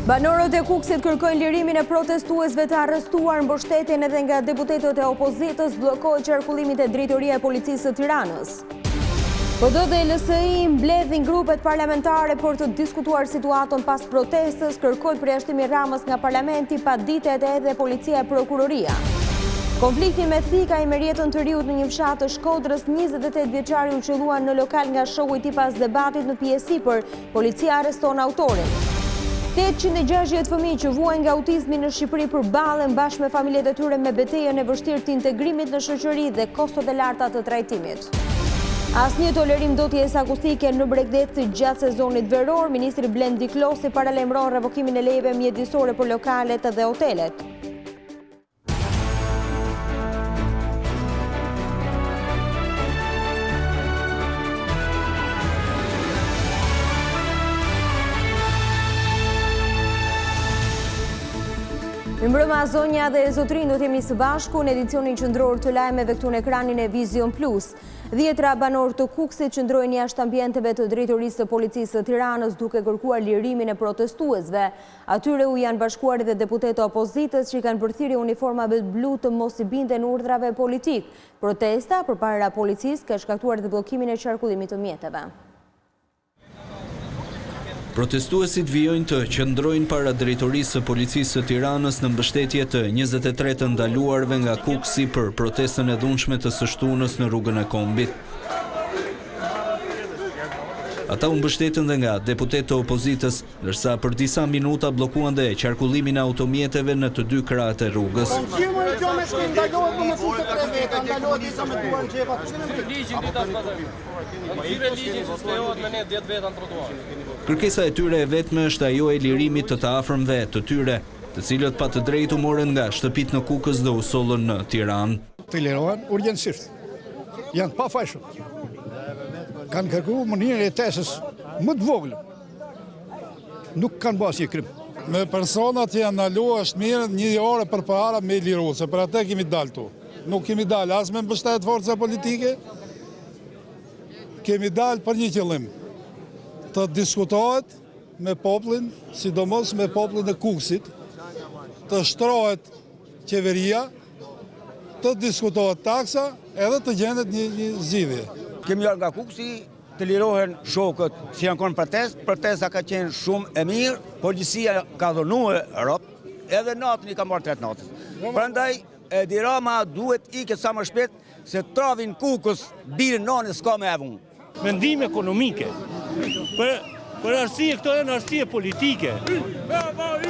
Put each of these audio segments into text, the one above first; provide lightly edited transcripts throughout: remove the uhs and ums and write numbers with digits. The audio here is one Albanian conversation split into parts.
Banorët e Kukësit kërkojnë lirimin e protestuesve të arrestuar, mbështetjen edhe nga deputetët e opozitës, bllokoi qarkullimin te drejtoria e policisë së Tiranës. PD dhe LSI mbledhin grupet parlamentare për të diskutuar situatën pas protestës, kërkoi përjashtimi Ramës nga parlamenti, paditet edhe policia e prokuroria. Konflikti me Thika i merjetën të riut në një fshat të Shkodrës, 28 vjeçari u qelluan në lokal nga shoku i tij pas debatit në pjesësipër, policia arreston autorin. 860 fëmijë që vuajnë nga autizmi në Shqipëri përballen bashkë me familjet e tyre me betejën e vështirë të integrimit në shoqëri dhe kostot e larta të trajtimit. Asnjë tolerim dotjes akustike në Bregdet gjatë sezonit veror, ministri Blendi Klosi paralajmëron revokimin e lejeve mjedisore për lokalet dhe hotelet. Mbrëma zonja dhe zotrin do t'jemi së bashku në edicionin qendror të lajmeve këtu në ekranin e Vizion Plus. 10 banorë të Kukësit qëndrojnë jashtë ambienteve të drejtorisë së policisë së Tiranës duke kërkuar lirimin e protestuesve. Atyre u janë bashkuar edhe deputetë opozitës që kanë përthirrje uniformave blu të mos i binden urdhrave politik. Protesta përpara policisë ka shkaktuar edhe bllokimin e qarkullimit të mjeteve. Protestuesit vijojnë të qëndrojnë para drejtorisë së policisë së Tiranës në mbështetje të 23 të ndaluarve nga Kukësi për protestën e dhunshme të së shtunës në rrugën e Kombit. Ata u mbështetën dhe nga deputetë të opozitës, ndërsa për disa minuta bllokuan dhe qarkullimin e automjeteve në të dy krahët e rrugës. Kërkesa e tyre e vetme është ajo e lirimit të afërmve të tyre, të cilët pa të drejtë u morën nga shtëpitë në Kukës dhe u sollën në Tiranë. Të lirohen urgjencisht. Janë pafajshëm. Kanë kërkuar mënyrën e jetesës më të vogël. Nuk kanë bërë asnjë krim. Me personat që janë ndaluar është mirë një orë përpara me liru, se për atë kemi dalë tu. Nuk kemi dalë as me mbështet forca politike, kemi dalë për një qëllim, të diskutohet me popullin, sidomos me popullin e Kukësit, të shtrohet qeveria, të diskutohet taksa edhe të gjendet një zgjidhje. Kemi ardhur nga Kukësi, të lirohen shokët që janë konë protesta ka qenë shumë e mirë, policia ka dhunuar rob, edhe natën i ka marrë 3 natës. Prandaj Dirama duhet iket sa më shpejt se travin Kukës birë nani s'ka me avun. Mendim ekonomike. Për arsye këto janë arsye politike.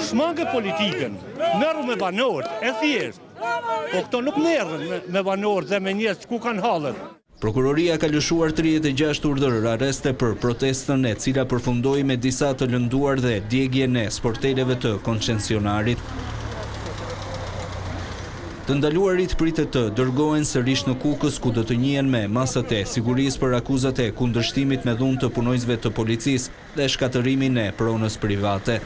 Shmangë politikën, merru me banorët, e thjesht. Po këto nuk merren me banorët dhe me njerëz ku kanë hallet. Prokuroria ka lëshuar 36 urdhër arreste për protestën e cila përfundoi me disa të lënduar dhe djegjen e sporteleve të koncesionarit. Të ndaluarit pritet të dërgohen sërish në Kukës ku do të njihen me masat e sigurisë për akuzat e kundërshtimit me dhunë të punojësve të policisë dhe shkatërimin e pronës private.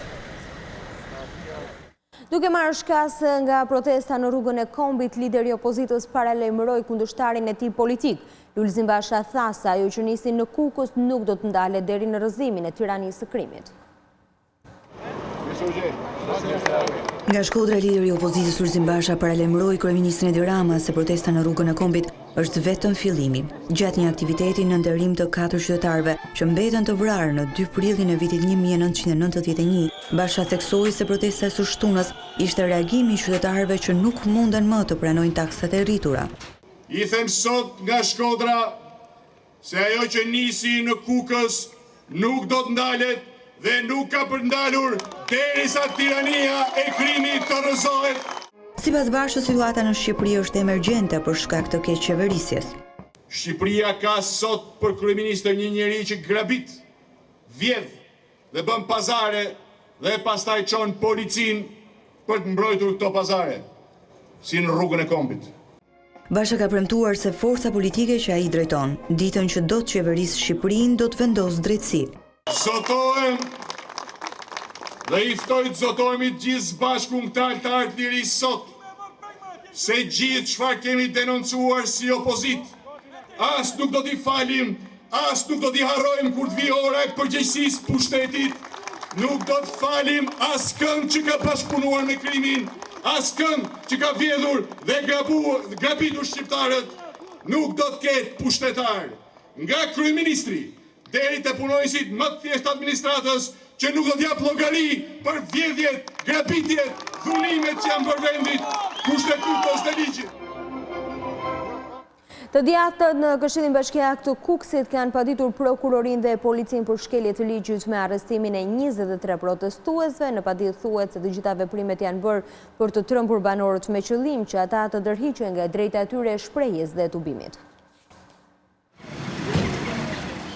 Duke marrë shkas nga protesta në rrugën e Kombit, lideri i opozitës paralajmëroi kundërshtarin e tij politik. Lulzim Basha tha se ajo që nisi në Kukës nuk do të ndalet deri në rrëzimin e tiranisë së krimit. Nga Shkodra, lideri i opozitës Lulzim Basha paralajmëroi kryeministrin Edi Rama se protesta në rrugën e Kombit është vetëm fillimi. Gjatë një aktiviteti në nderim të 4 qytetarëve që mbetën të vrarë në 2 prillin e vitit 1991, Basha theksoi se protesta e së shtunës ishte reagimi i qytetarëve që nuk munden më të pranojnë taksat e rritura. I them sot nga Shkodra se ajo që nisi në Kukës nuk do të ndalet dhe nuk ka përndalur derisa tirania e krimit të rrëzohet. Sipas Bashës, situata në Shqipëri është emergjente për shkak të keqeverisjes. Shqipëria ka sot për kryeministër një njeri që grabit, vjedh dhe bën pazare dhe pastaj çon policin për të mbrojtur këto pazare, si në rrugën e Kombit. Basha ka premtuar se forca politike që ai drejton, ditën që do të qeverisë Shqipërinë, do të vendosë drejtësi. Zotohem dhe i ftoj të zotohemi gjithë bashku këta të ardë lirisë sot, se gjithë çfarë kemi denoncuar si opozit, as nuk do t'i falim, as nuk do t'i harrojmë kur të vi ora e përgjegjësisë pushtetit Nuk do të falim askënd që ka bashkëpunuar me krimin, askënd që ka vjedhur dhe grabitur shqiptarët, nuk do të ketë pushtetar. Nga kryeministri deri te punonësit më të thjeshtë administratës që nuk do t'jap llogari për vjedhjet, grabitjet, dhunimet që janë bërë vendit kushtetues dhe ligjit. Të djatët në Këshillin Bashkiak të Kukësit kanë paditur prokurorin dhe policin për shkelje të ligjit me arrestimin e 23 protestuesve. Në padit thuhet se të gjitha veprimet janë bërë për të trembur banorët me qëllim që ata të ndërhiqen nga drejta e tyre shprehjes dhe tubimit.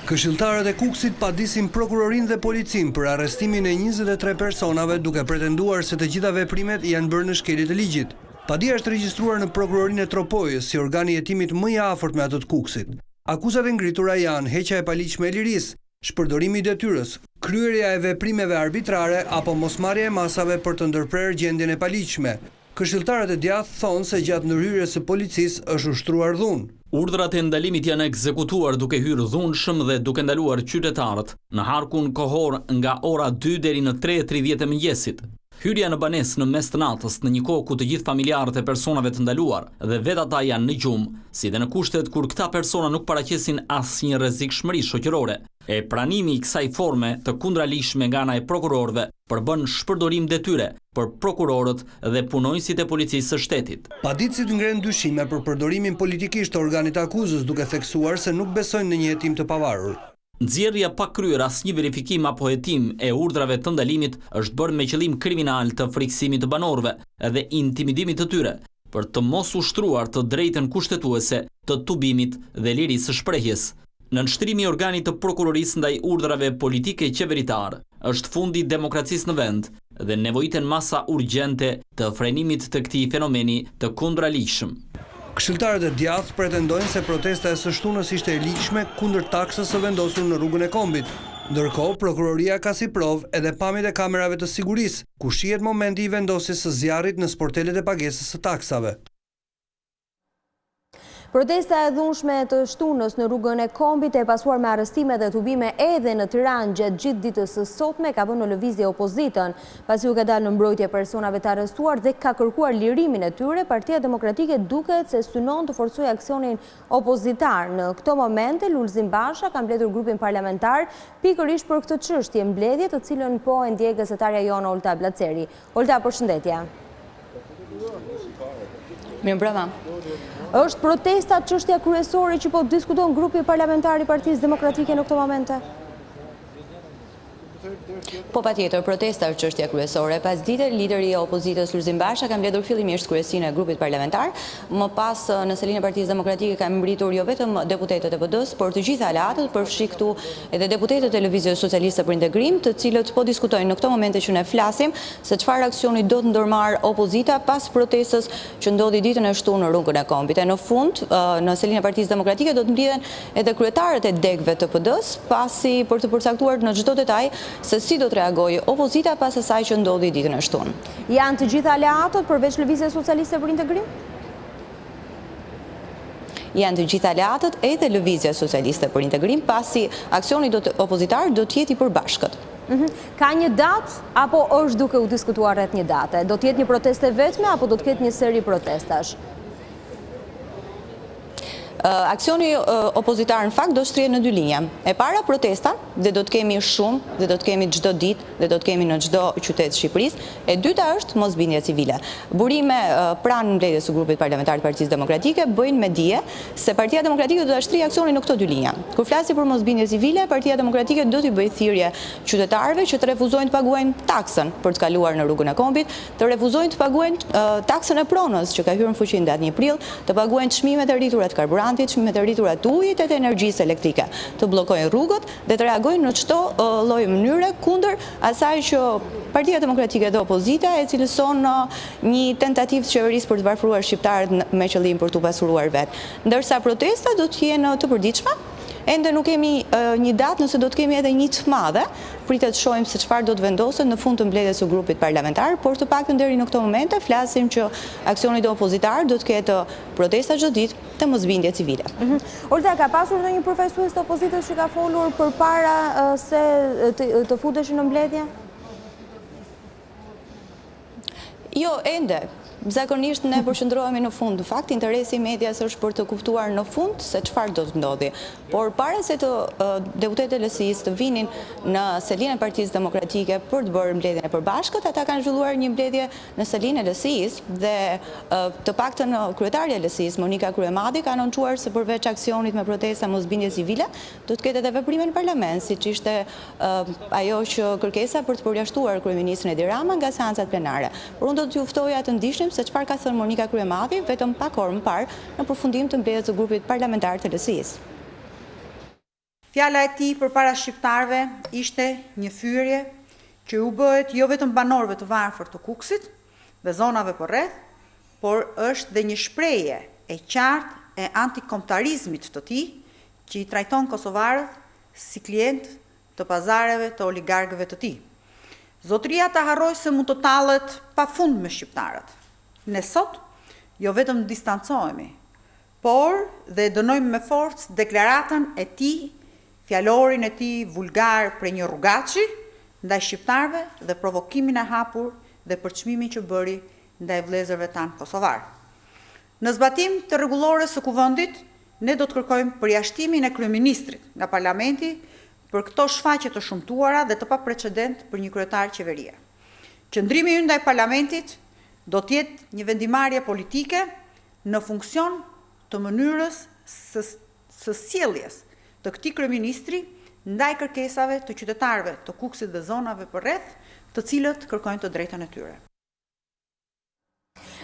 Këshilltarët e Kukësit padisin prokurorin dhe policin për arrestimin e 23 personave duke pretenduar se të gjitha veprimet janë bërë në shkelje të ligjit. Padia është regjistruar në prokurorinë e Tropojës si organi i hetimit më i afërt me atë të Kukësit. Akuzat e ngritura janë heqja e paligjshme e lirisë, shpërdorimi i detyrës, kryerja e veprimeve arbitrare apo mosmarrja e masave për të ndërprerë gjendjen e paligjshme. Këshilltarët e djathtë thonë se gjatë ndërhyrjes së policisë është ushtruar dhunë. Urdhrat e ndalimit janë ekzekutuar duke hyrë dhunshëm dhe duke ndaluar qytetarët në harkun kohor nga ora 2 deri në 3:30 e mëngjesit. Hyrja në banesë në mes të natës në një kohë ku të gjithë familjarët e personave të ndaluar dhe vetë ata janë në gjumë, si dhe në kushtet kur këta persona nuk paraqesin asnjë rrezikshmëri shoqërore. E pranimi i kësaj forme të kundralishme nga ana e prokurorëve përbën shpërdorim detyre për prokurorët dhe punonjësit e policisë së shtetit. Paditësit ngren dyshime për përdorimin politikisht të organit akuzës duke theksuar se nuk besojnë në një hetim të pavarur. Nxjerrja pa kryer asnjë verifikim apo hetim e urdhrave të ndalimit është bërë me qëllim kriminal të friksimit të banorëve dhe intimidimit të tyre për të mos ushtruar të drejtën kushtetuese të tubimit dhe lirisë së shprehjes. Nënshtrimi i organit të prokurorisë ndaj urdhrave politike qeveritar është fundi i demokracisë në vend dhe nevojiten masa urgjente të frenimit të këtij fenomeni të kundralishëm. Këshilltarët e djathtë pretendojnë se protesta e së shtunës ishte e ligjshme kundër taksës së vendosur në rrugën e Kombit. Ndërkohë, prokuroria ka si provë edhe pamjet e kamerave të sigurisë, ku shihet momenti i vendosjes së zjarrit në sportelet e pagesës së taksave. Protesta e dhunshme të shtunës në rrugën e Kombit e pasuar me arrestime dhe tubime edhe në Tiranë gjatë gjithë ditës së sotme ka vënë në lëvizje opozitën. Pasi u ka dalë në mbrojtje personave të arrestuar dhe ka kërkuar lirimin e tyre, Partia Demokratike duket se synon të forcojë aksionin opozitar. Në këto momente, Lulzim Basha ka mbledhur grupin parlamentar pikërisht për këtë çështje, mbledhje të cilën po e ndjek gazetarja jone Olta Blaceri. Olta, përshëndetje. Mirëmbrëma. Është protesta çështja kryesore që po diskuton grupi parlamentar i Partisë Demokratike në këto momente? Po patjetër, protesta është çështja kryesore. Pas dite, lideri i opozitës Lulzim Basha ka mbledhur fillimisht kryesinë e grupit parlamentar, më pas në salinë e Partisë Demokratike ka mbritur jo vetëm deputetët e PD-s, por të gjithë aleatët, përfshi këtu edhe deputetët e Lëvizjes Socialiste për Integrim, të cilët po diskutojnë në këto momente që ne flasim se çfarë aksioni do të ndërmarrë opozita pas protestës që ndodhi ditën e shtunë në rrugën e Kombit. Në fund, në salinë e Partisë Demokratike do të mblidhen edhe kryetarët e degëve të PD-s, pasi për të përcaktuar në çdo detaj se si do të reagojë opozita pas asaj që ndodhi ditën e shtunë. Janë të gjitha aleatët përveç Lëvizjes Socialiste për Integrim? Janë të gjitha aleatët edhe Lëvizja Socialiste për Integrim, pasi aksioni opozitar do të jetë i përbashkët. Ka një datë apo është duke u diskutuar rreth një date? Do të jetë një protestë vetme apo do të ketë një seri protestash? Aksioni opozitar në fakt do shtrihet në dy linja. E para protesta, dhe do të kemi shumë, dhe do të kemi çdo ditë, dhe do të kemi në çdo qytet të Shqipërisë. E dyta është mosbindja civile. Burime pranë mbledhjes së grupit parlamentar të Partisë Demokratike bëjnë me dije se Partia Demokratike do ta shtrijë aksionin në këto dy linja. Kur flasim për mosbindje civile, Partia Demokratike do t'i bëjë thirrje qytetarëve që të refuzojnë të paguajnë taksën për të kaluar në rrugën e Kombit, të refuzojnë të paguajnë taksën e pronës që ka hyrë në fuqi datë 1 prill, të paguajnë çmimet e rritura të karburantit, çmimet e rritura të ujit e të energjisë elektrike, të bllokojnë rrugët dhe të reagojnë në çdo lloj mënyre kundër asaj që Partia Demokratike dhe opozita e cilëson një tentativë të qeverisë për të varfëruar shqiptarët me qëllim për t'u pasuruar vetë. Ndërsa protesta do të jenë të përditshme, ende nuk kemi një datë, nëse do të kemi edhe një të madhe, pritet të shohim se çfarë do të vendoset në fund të mbledhjes së grupit parlamentar, por të paktën deri në këto momente flasim që aksioni opozitar do të ketë protesta çdo ditë të mosbindje civile. Olta, ka pasur ndonjë përfaqësues të opozitës që ka folur përpara se të futeshin në mbledhje? Jo, ende. Zakonisht ne përshëndrohemi në fund. Në fakt, interesi i medias është për të kuptuar në fund se çfarë do të ndodhi. Por para se të deputetët e LSI-s të vinin në selinë e Partisë Demokratike për të bërë mbledhjen e përbashkët, ata kanë zhvilluar një mbledhje në selinë e LSI-s dhe të paktën kryetaria e LSI-s, Monika Kryemadi, ka anoncuar se përveç aksionit me protesta mosbindje civile, do të ketë edhe veprime në parlament, siç ishte ajo që kërkesa për të përjashtuar kryeministrin Edi Rama nga seancat plenare. Por unë do t'ju ftoja të ndiqnim se çfarë ka thënë Monika Kryemadi vetëm pak orë më parë në përfundim të mbledhjes së grupit parlamentar të LSI-s. Fjala e tij përpara shqiptarëve ishte një fyerje që u bëhet jo vetëm banorëve të varfër të Kukësit dhe zonave përreth, por është dhe një shprehje e qartë e antikombëtarizmit të tij që i trajton kosovarët si klient të pazareve të oligarkëve të tij. Zotëria ta harroj se mund të tallet pafund me shqiptarët. Ne sot jo vetëm distancohemi, por dhe dënojmë me forcë deklaratën e tij, fjalorin e tij vulgar për një rrugaçi ndaj shqiptarëve dhe provokimin e hapur dhe përçmimin që bëri ndaj vëllezërve tanë kosovar. Në zbatim të rregullores së kuvendit, ne do të kërkojmë përjashtimin e kryeministrit nga parlamenti për këto shfaqje të shumtuara dhe të paprecedent për një kryetar qeverie. Qëndrimi ynë ndaj parlamentit do të jetë një vendimarrje politike në funksion të mënyrës së sjelljes të këtij kryeministri ndaj kërkesave të qytetarëve të Kukësit dhe zonave përreth, të cilët kërkojnë të drejtën e tyre.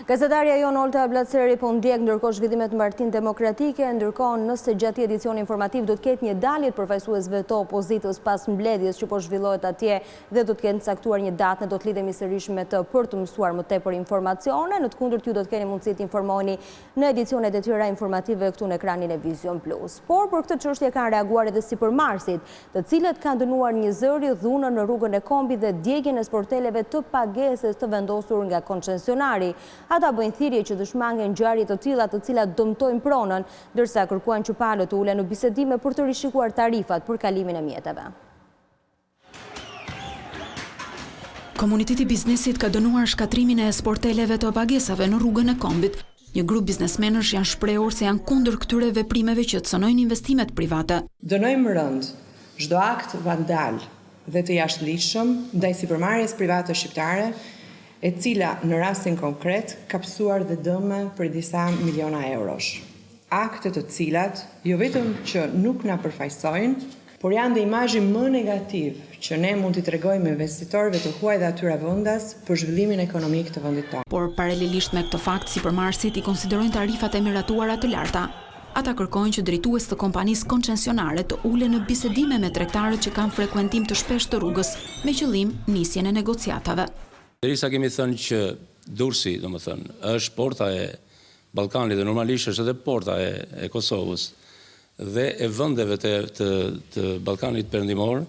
Gazetarja jon Olta Blaceri po ndjek ndërkohë zhvillimet në Partinë Demokratike, ndërkohë nëse gjatë edicioni informativ do të ketë një dalje të përfaqësuesve të opozitës pas mbledhjes që po zhvillohet atje dhe do të kenë caktuar një datë, ne do të lidhemi sërish me të për të mësuar më tepër informacione, në të kundërt ju do të keni mundësi të informoheni në edicionet e tjera informative këtu në ekranin e Vizion Plus. Por për këtë çështje kanë reaguar edhe sipërmarrësit, të cilët kanë dënuar një zëri dhunën në rrugën e Kombit dhe djegjen e sporteleve të pagesës të vendosur nga koncesionari. Ata bëjnë thirrje që dëshmangen ngjarje të tilla të cilat dëmtojnë pronën, ndërsa kërkuan që palët të ulen në bisedime për të rishikuar tarifat për kalimin e mjeteve. Komuniteti biznesit ka dënuar shkatrimin e sporteleve të pagesave në rrugën e Kombit. Një grup biznesmenësh janë shprehur se janë kundër këtyre veprimeve që cënojnë investimet private. Dënojmë rënd çdo akt vandal dhe të jashtëligjshëm ndaj sipërmarrjes private shqiptare, e cila në rastin konkret ka pësuar dhe dëme për disa miliona eurosh. Akte të cilat jo vetëm që nuk na përfaqësojnë, por janë dhe imazhi më negativ që ne mund t'i tregojmë investitorëve të huaj dhe atyra vendas për zhvillimin ekonomik të vendit tonë. Por paralelisht me këtë fakt, sipërmarrësit i konsiderojnë tarifat e miratuara të larta. Ata kërkojnë që drejtues të kompanisë koncesionare të ulen në bisedime me tregtarët që kanë frekuentim të shpeshtë të rrugës me qëllim nisjen e negociatave. Derisa kemi thënë që Durrësi, domethënë, është porta e Ballkanit dhe normalisht është edhe porta e Kosovës dhe e vendeve të Ballkanit perëndimor,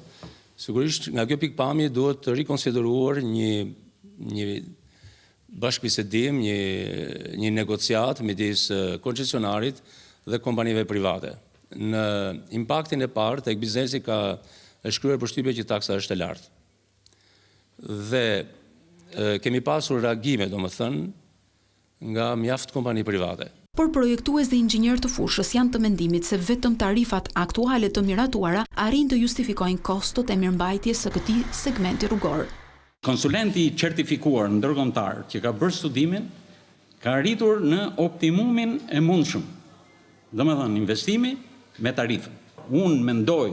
sigurisht nga kjo pikpamje duhet të rikonsideruar një bashkëbisedim, një negociat midis koncesionarit dhe kompanive private. Në impaktin e parë tek biznesi ka shkruar përshtypje që taksa është e lartë. Dhe kemi pasur reagime, domethënë, nga mjaft kompani private. Por projektues dhe inxhinier të fushës janë të mendimit se vetëm tarifat aktuale të miratuara arrin të justifikojnë kostot e mirëmbajtjes së këtij segmenti rrugor. Konsulenti certifikuar ndërkombëtar që ka bërë studimin ka arritur në optimumin e mundshëm. Domethënë investimi me tarifën. Unë mendoj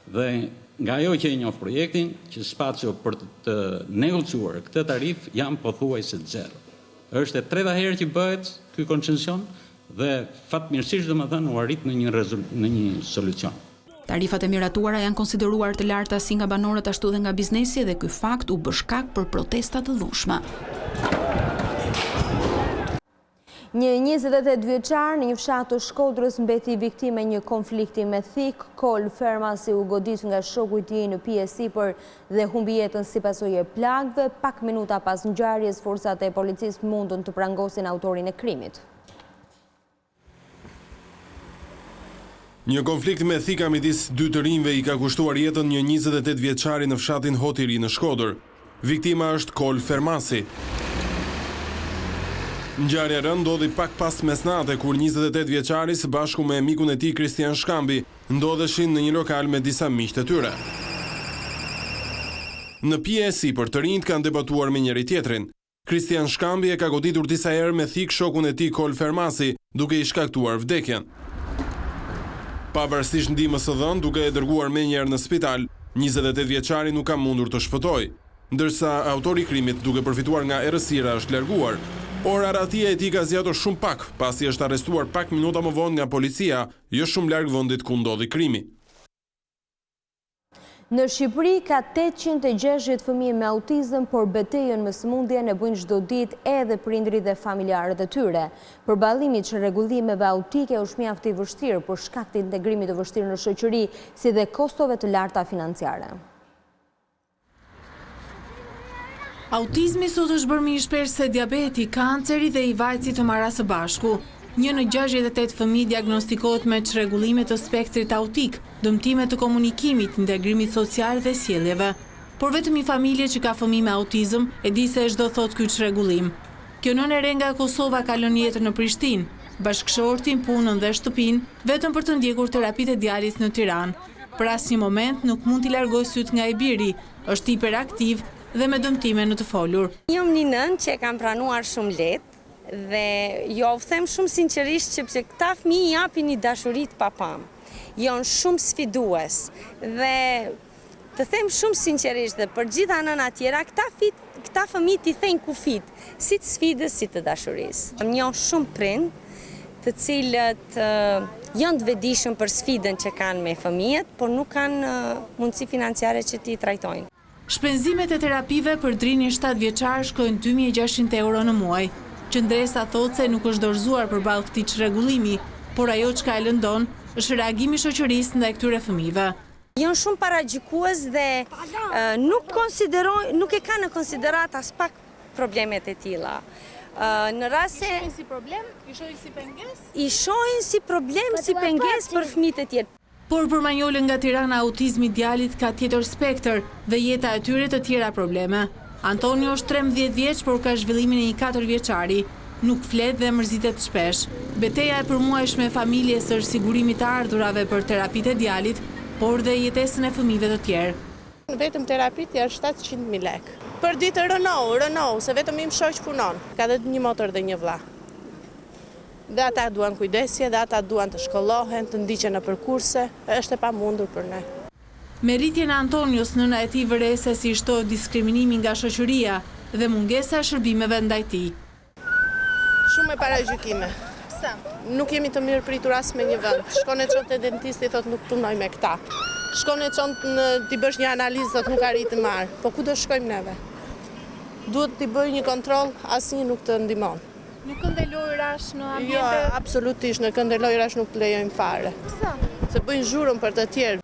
dhe nga ajo që e njoh projektin, që spacio për të negociuar këtë tarif janë pothuajse zero. Është e treta herë që bëhet ky koncesion dhe fatmirësisht domethënë u arrit në një solucion. Tarifat e miratuara janë konsideruar të larta si nga banorët ashtu dhe nga biznesi dhe ky fakt u bë shkak për protesta të dhunshme. Një 28 vjeçar në një fshat të Shkodrës mbeti viktime një konflikti me thik, Kol Fermasi u godit nga shoku i tij në pije sipër dhe humbi jetën si pasojë e plagëve. Pak minuta pas ngjarjes, forcat e policisë mundën të prangosin autorin e krimit. Një konflikt me thika midis dy të rinjve i ka kushtuar jetën një 28 vjeçari në fshatin Hotiri në Shkodër. Viktima është Kol Fermasi. Ngjarja e rënd ndodhi pak pas mesnate kur 28 vjeçari së bashku me mikun e tij Kristian Shkambi ndodheshin në një lokal me disa miq të tyre. Në pije e sipër të rinjt kanë debatuar me njëri tjetrin. Kristian Shkambi e ka goditur disa herë me thik shokun e tij Kol Fermasi, duke i shkaktuar vdekjen. Pavarësisht ndihmës së dhënë duke e dërguar menjëherë në spital, 28 vjeçari nuk ka mundur të shpëtojë, ndërsa autori i krimit duke përfituar nga errësira është larguar. Por arratia e tij ka zgjatur shumë pak, pasi është arrestuar pak minuta më vonë nga policia, jo shumë larg vendit ku ndodhi krimi. Në Shqipëri ka 860 fëmijë me autizëm, por betejën me sëmundjen e bëjnë çdo ditë edhe prindrit dhe familjarët e tyre. Përballimi që rregullimeve autike është mjaft i vështirë për shkak të integrimit të vështirë në shoqëri, si dhe kostove të larta financiare. Autizmi sot është bërë më i shpesh se diabeti, kanceri dhe i vajci të marra së bashku. 1 në 68 fëmijë diagnostikohet me çrregullime të spektrit autik, dëmtime të komunikimit, integrimit social dhe sjelljeve. Por vetëm një familje që ka fëmijë me autizëm e di se ç'do thotë ky çrregullim. Kjo nënë e re nga Kosova ka lënë jetën në Prishtinë, bashkëshortin, punën dhe shtëpinë, vetëm për të ndjekur terapitë e djalit në Tiranë. Për asnjë moment nuk mund t'i largojë syt nga i biri, është hiperaktiv dhe me dëmtime në të folur. Jam një nënë që e kam pranuar shumë lehtë dhe jo them shumë sinqerisht që këta fëmijë japin një dashuri të papam. Janë shumë sfidues dhe të them shumë sinqerisht dhe për gjitha nëna tjera, këta fëmijë t'i thejnë kufit, si të sfidës, si të dashurisë. Njoh shumë prind të cilët janë të vetëdijshëm për sfidën që kanë me fëmijët, por nuk kanë mundësi financiare që t'i trajtojnë. Shpenzimet e terapive për drinin 7 vjeçar shkojnë 2600 euro në muaj. Qëndresa thotë se nuk është dorëzuar përballë këtij çrregullimi, por ajo çka e lëndon është reagimi i shoqërisë ndaj këtyre fëmijëve. Janë shumë paragjykues dhe nuk e kanë në konsiderat as pak problemet e tilla. Në rast se i shohin si problem, i shohin si pengesë? I shohin si problem, si pengesë për fëmijët e tjerë. Por për manjolën nga Tirana, autizmi djalit ka tjetër spektër dhe jeta e tyre të tjera probleme. Antonio është 13 vjeç, por ka zhvillimin e një 4 vjeçari. Nuk flet dhe mërzitet shpesh. Betejë e përmuajshme e familjes është sigurimi të ardhurave për terapitë e djalit, por dhe jetesën e fëmijëve të tjerë. Vetëm terapitë janë 700.000 lekë. Për ditë Renault, se vetëm im shoq punon. Ka dhe një motor dhe një vlla. Dhe ata duan kujdesje, dhe ata duan të shkollohen, të ndiqen në përkurse, është e pamundur për ne. Me rritjen e Antonios, nëna e tij vëre se si shtohet diskriminimi nga shoqëria dhe mungesa e shërbimeve ndaj tij. Shumë e paragjykime. Pse? Nuk jemi të mirë pritur as me një vend. Shkon e çon te dentisti, thotë nuk punoj me këta. Shkon e çon ti bësh një analizë, thotë nuk arrit të marr. Po ku do shkojmë neve? Duhet t'i bëj një kontroll, asnjë nuk të ndihmon. Nuk këndej lojrash në ambiente? Jo, absolutisht, në këndej lojrash nuk të lejojmë fare. Pse? Se bëjnë zhurmë për të tjerë.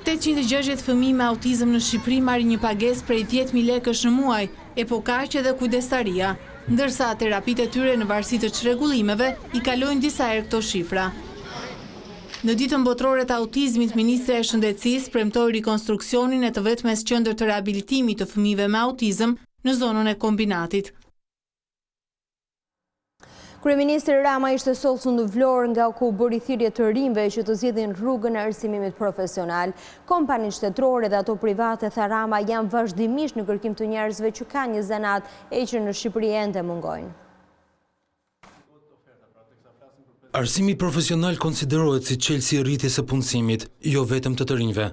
860 fëmijë me autizëm në Shqipëri marrin një pagesë prej 10.000 lekësh në muaj, e po kaq edhe kujdestaria, ndërsa terapitë e tyre në varësi të çrregullimeve i kalojnë disa herë këto shifra. Në ditën botërore të autizmit, Ministria e Shëndetësisë premtoi rikonstruksionin e të vetmes qendër të riabilitimit të fëmijëve me autizëm në zonën e kombinatit. Kryeministri Rama ishte sotshëm në Vlorë nga ku bëri thirrje të rinjve që të zgjidhin rrugën e arsimimit profesional. Kompanitë shtetërore dhe ato private, tha Rama, janë vazhdimisht në kërkim të njerëzve që kanë një zanat e që në Shqipëri ende mungojnë. Arsimi profesional konsiderohet si çelësi i rritjes së punësimit, jo vetëm të rinjve.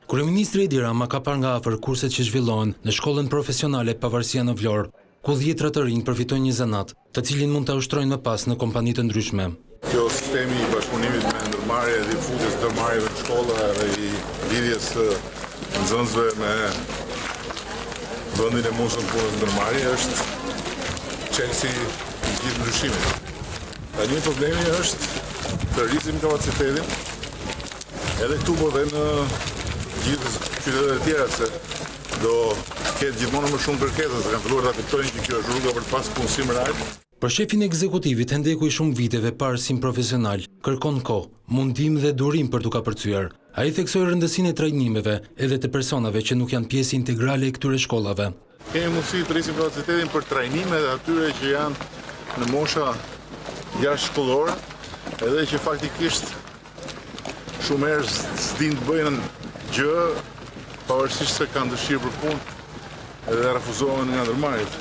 Kryeministri Edi Rama ka parë nga afër kurset që zhvillohen në shkollën profesionale Pavarësia në Vlorë, ku 10 të rinj përfitojnë një zanat, të cilin mund ta ushtrojnë më pas në kompani të ndryshme. Kjo sistemi i bashkëpunimit me ndërmarrje dhe futjes ndërmarrjeve në shkolla dhe i lidhjes së nxënësve me vendin e mosën punës ndërmarrje është çelësi i gjithë ndryshimit. Tani problemi është të rrisim kapacitetin edhe këtu po dhe në gjithë qytetet e tjera se do ketë gjithmonë më shumë kërkesa, se kanë filluar ta kuptojnë që kjo është rruga për të pasur punësim real. Për shefin ekzekutivit Hendeku i shumë viteve pa arsim profesional, kërkon kohë, mundim dhe durim për t'u kapërcyer. Ai theksoi rëndësinë e trajnimeve edhe të personave që nuk janë pjesë integrale e këtyre shkollave. Kemi mundësi të rrisim kapacitetin për trajnime dhe atyre që janë në mosha jashtëshkollore, edhe që faktikisht shumë herë s'din të bëjnë gjë, pavarësisht se kanë dëshirë për punë, edhe refuzohen nga ndërmarrjet.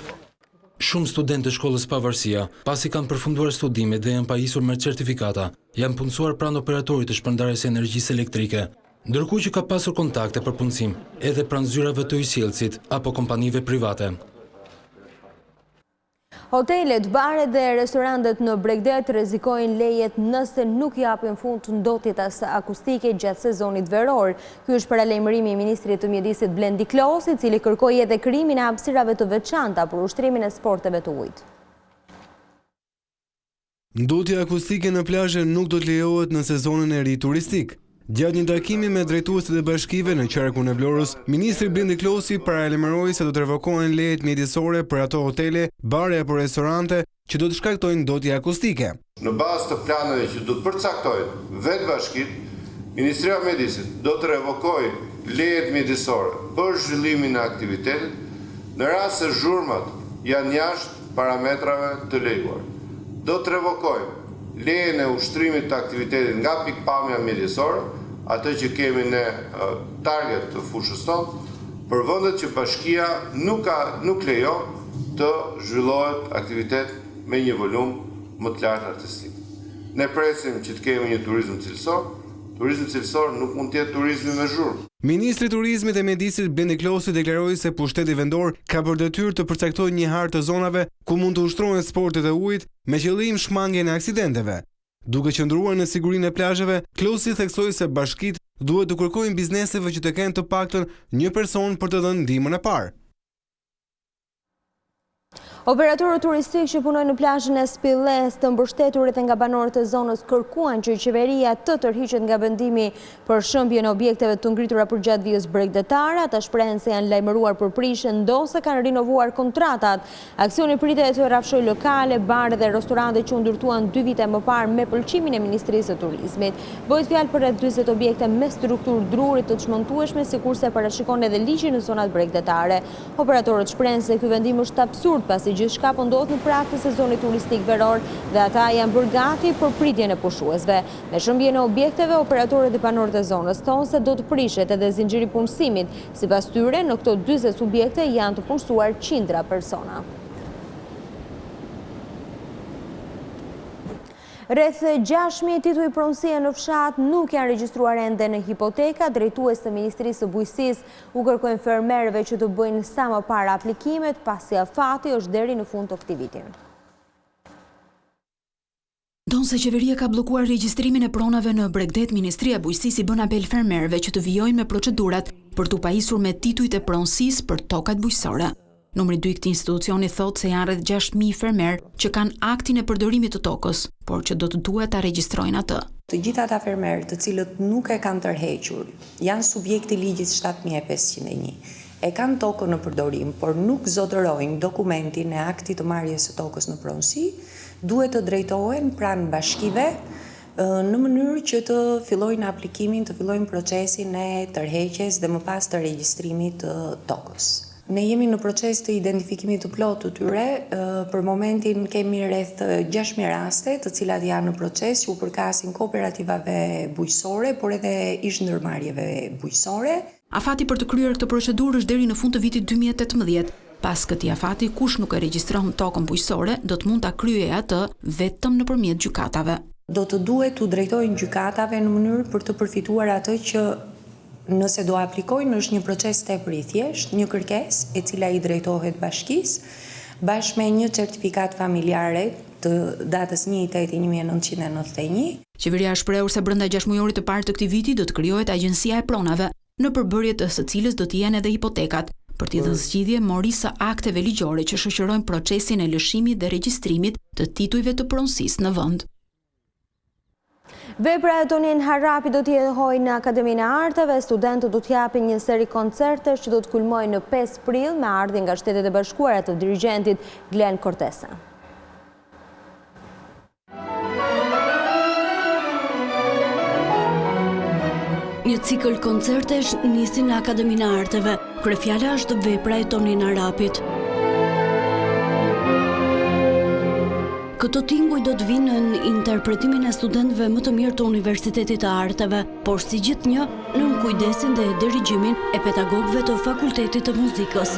Shumë studentë të shkollës Pavarësia, pasi kanë përfunduar studimet dhe janë pajisur me certifikata, janë punësuar pranë operatorit të shpërndarjes së energjisë elektrike, ndërkohë që ka pasur kontakte për punësim edhe pranë zyrave të ujësjellësit apo kompanive private. Hotelet, baret dhe restorantet në Bregdet rrezikojnë lejet nëse nuk japin fund ndotjes akustike gjatë sezonit veror. Ky është paralajmërimi i ministrit të mjedisit Blendi Klosi, i cili kërkoi edhe krijimin e hapësirave të veçanta për ushtrimin e sporteve të ujit. Ndotja akustike në plazhe nuk do të lejohet në sezonin e ri turistik. Gjatë një takimi me drejtuesit e bashkive në qarkun e Vlorës, ministri Blendi Klosi paralajmëroi se do të revokohen lejet mjedisore për ato hotele, bare apo restorante që do të shkaktojnë ndotje akustike. Në bazë të planeve që do të përcaktojnë vetë bashkit, Ministria e Mjedisit do të revokojë lejet mjedisore për zhvillimin e aktivitetit në rast se zhurmat janë jashtë parametrave të lejuar. Do të revokojë lejen e ushtrimit të aktivitetit nga pikpamja mjedisore, atë që kemi në target të fushës tonë, për vendet që bashkia nuk lejon të zhvillohet aktivitet me një volum më të lartë artistik. Ne presim që të kemi një turizëm cilësor. Turizmi cilësor nuk mund të jetë turizmi me zhurmë. Ministri i Turizmit e Mjedisit Blendi Klosi deklaroi se pushteti vendor ka për detyrë të përcaktojë një hartë të zonave ku mund të ushtrohen sportet e ujit me qëllim shmangjen e aksidenteve. Duke qëndruar në sigurinë e plazheve, Klosi theksoi se bashkitë duhet të kërkojnë bizneseve që të kenë të paktën një person për të dhënë ndihmën e parë. Operatorët turistik që punojnë në plazhin e Spilles të mbështeturit nga banorët e zonës kërkuan që qeveria të tërhiqet nga vendimi për shëmbjen e objekteve të ngritura përgjatë vijës bregdetare. Ata shprehen se janë lajmëruar për prishje ndonse kanë rinovuar kontratat. Aksioni pritet të rrafshojë lokale, bare dhe restorante që u ndërtuan 2 vite më parë me pëlqimin e Ministrisë së Turizmit. Bëhet fjalë për rreth 40 objekte me strukturë druri të çmontueshme, sikurse parashikon edhe ligji në zonat bregdetare. Operatorët shprehen se ky vendim është absurd pasi gjithçka po ndodh në prag të sezonit turistik veror dhe ata janë bërë gati për pritjen e pushuesve. Me shëmbjen e objekteve, operatorët e banorët e zonës thonë se do të prishet edhe zinxhiri punësimit. Sipas tyre, në këto 40 subjekte janë të punësuar qindra persona. Rreth 6.000 tituj pronësie në fshat nuk janë regjistruar ende në hipoteka. Drejtues të Ministrisë së Bujqësisë u kërkojnë fermerëve që të bëjnë sa më parë aplikimet, pasi afati është deri në fund të këtij viti. Ndonse qeveria ka bllokuar regjistrimin e pronave në Bregdet, Ministria e Bujqësisë i bën apel fermerëve që të vijojnë me procedurat për të pajisur me titujt e pronësisë për tokat bujqësore. Numri 2 i këtij institucioni thotë se janë rreth 6.000 fermerë që kanë aktin e përdorimit të tokës, por që do të duhet ta regjistrojnë atë. Të gjithë ata fermerë të cilët nuk e kanë tërhequr, janë subjekti ligjit 7501. E kanë tokën në përdorim, por nuk zotërojnë dokumentin e aktit të marrjes së tokës në pronësi, duhet të drejtohen pranë bashkive në mënyrë që të fillojnë aplikimin, të fillojnë procesin e tërheqjes dhe më pas të regjistrimit të tokës. Ne jemi në proces të identifikimit të plotë të tyre, për momentin kemi rreth 6.000 raste të cilat janë në proces që u përkasin kooperativave bujqësore, por edhe ish ndërmarrjeve bujqësore. Afati për të kryer këtë procedurë është deri në fund të vitit 2018. Pas këtij afati, kush nuk e regjistron tokën bujqësore, do të mund ta kryejë atë vetëm nëpërmjet gjykatave. Do të duhet të drejtojnë gjykatave në mënyrë për të përfituar atë që nëse do aplikojnë, është një proces tepër i thjeshtë, një kërkesë e cila i drejtohet bashkisë, bashkë me një certifikat familjare të datës 1/8/1991. Qeveria shprehur se brenda 6 mujorit të parë të këtij viti do të krijohet agjencia e pronave, në përbërje të së cilës do të jenë edhe hipotekat, për t'i dhënë zgjidhje morisë së akteve ligjore që shoqërojnë procesin e lëshimit dhe regjistrimit të titujve të pronësisë në vend. Vepra e Tonin Harapi do t'i jetojë në Akademinë e Arteve. Studentët do t'japin një seri koncertesh që do të kulmojnë në 5 prill me ardhje nga Shtetet e Bashkuara të dirigentit Glen Cortesa. Një cikël koncertesh nisi në Akademinë e Arteve. Kryefjala është Vepra e Tonin Harapit. Këto tinguj do të vinë në interpretimin e studentëve më të mirë të Universitetit të Arteve, por si gjithnjë nën kujdesin dhe dirigjimin e pedagogëve të Fakultetit të Muzikës.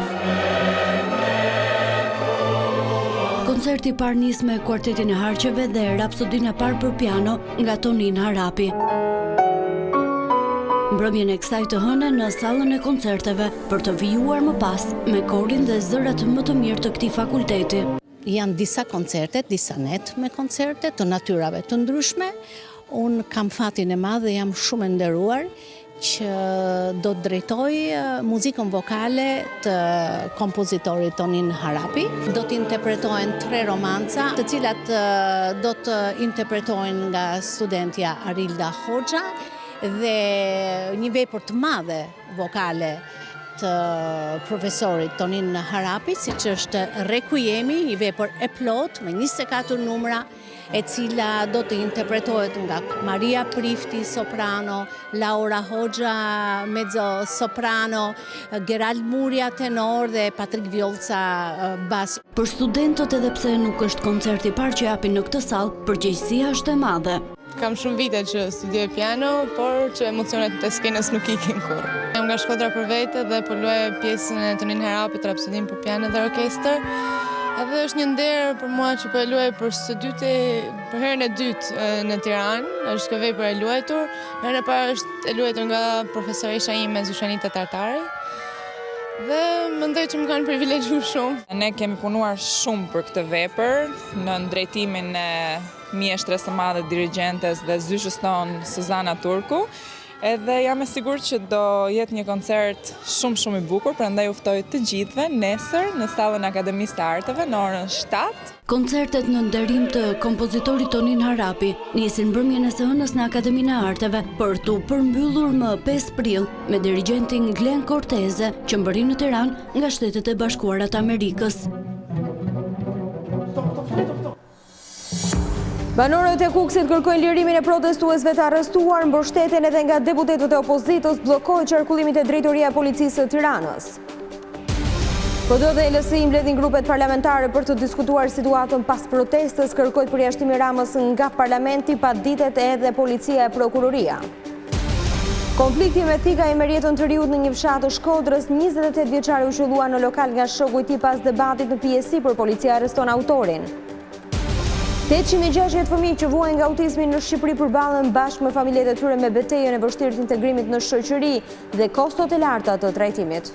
Koncerti i parë nis me kuartetin e harqeve dhe rapsodinë e parë për piano nga Tonin Harapi. Mbrëmjen e kësaj të hënë në sallën e koncerteve për të vijuar më pas me korin dhe zërat më të mirë të këtij fakulteti. Janë disa koncerte, disa net me koncerte të natyrave të ndryshme. Unë kam fatin e madh dhe jam shumë e nderuar që do të drejtoj muzikën vokale të kompozitorit Tonin Harapi. Do të interpretohen 3 romanca, të cilat do të interpretohen nga studentja Arilda Hoxha dhe një vepër të madhe vokale të profesorit Tonin Harapi, siç është Requiemi, një vepër e plot me 24 numra, e cila do të interpretohet nga Maria Prifti, soprano, Laura Hoxha, mezzo soprano, Gerald Muria, tenor dhe Patrik Vjollca, bas. Për studentët, edhe pse nuk është koncerti i parë që japin në këtë sallë, përgjegjësia është e madhe. Kam shumë vite që studioj piano, por që emocionet të skenës nuk ikin kur. Jam nga Shkodra për vete dhe po luaj pjesën e Tonin Harapit, rapsodin për piano dhe orkestër. Edhe është një nder për mua që po e luaj për herën e dytë në Tiranë, është kjo vepër e luajtur. Herën e parë është e luajtur nga profesoresha ime Zushanita Tartari. Dhe mendoj që më kanë privilegjuar shumë. Ne kemi punuar shumë për këtë vepër në drejtimin e mjeshtres së madhe dirigjentes dhe zyshës tonë Suzana Turku. Edhe jam e sigurt që do jetë një koncert shumë i bukur, prandaj u ftoj të gjithëve nesër në sallën Akademisë të Arteve në orën 7. Koncertet në nderim të kompozitorit Tonin Harapi nisin mbrëmjen e së hënës në Akademinë e Arteve për të përmbyllur më 5 prill me dirigjentin Glenn Cortese që mbërrin në Tiranë nga Shtetet e Bashkuara të Amerikës. Banorët e Kukësit kërkojnë lirimin e protestuesve të arrestuar, mbështetjen edhe nga deputetët e opozitës bllokohet qarkullimit e drejtoria e policisë së Tiranës. PD dhe LSI mbledhin grupet parlamentare për të diskutuar situatën pas protestës, kërkohet përjashtimi Ramës nga parlamenti, paditet edhe policia e prokuroria. Konflikti me thika e merjetën të riut në një fshat të Shkodrës, 28 vjeçari u qellua në lokal nga shoku i tij pas debatit në pjesi, për policia arreston autorin. 860 fëmijë që vuajnë nga autizmi në Shqipëri përballen bashkë me familjet e tyre me betejën e vështirë të integrimit në shoqëri dhe kostot e larta të trajtimit.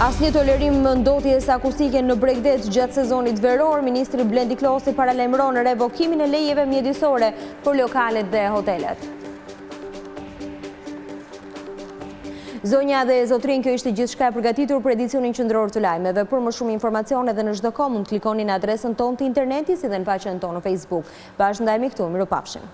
Asnjë tolerim ndotjes akustike në Bregdet gjatë sezonit veror, ministri Blendi Klosi paralajmëron revokimin e lejeve mjedisore për lokalet dhe hotelet. Zonja dhe zotrin, kjo ishte gjithçka e përgatitur për edicionin qendror të lajmeve. Për më shumë informacione dhe në çdo kohë mund të klikoni në adresën tonë të internetit si dhe në faqen tonë në Facebook. Bashkë ndajemi këtu, mirupafshim.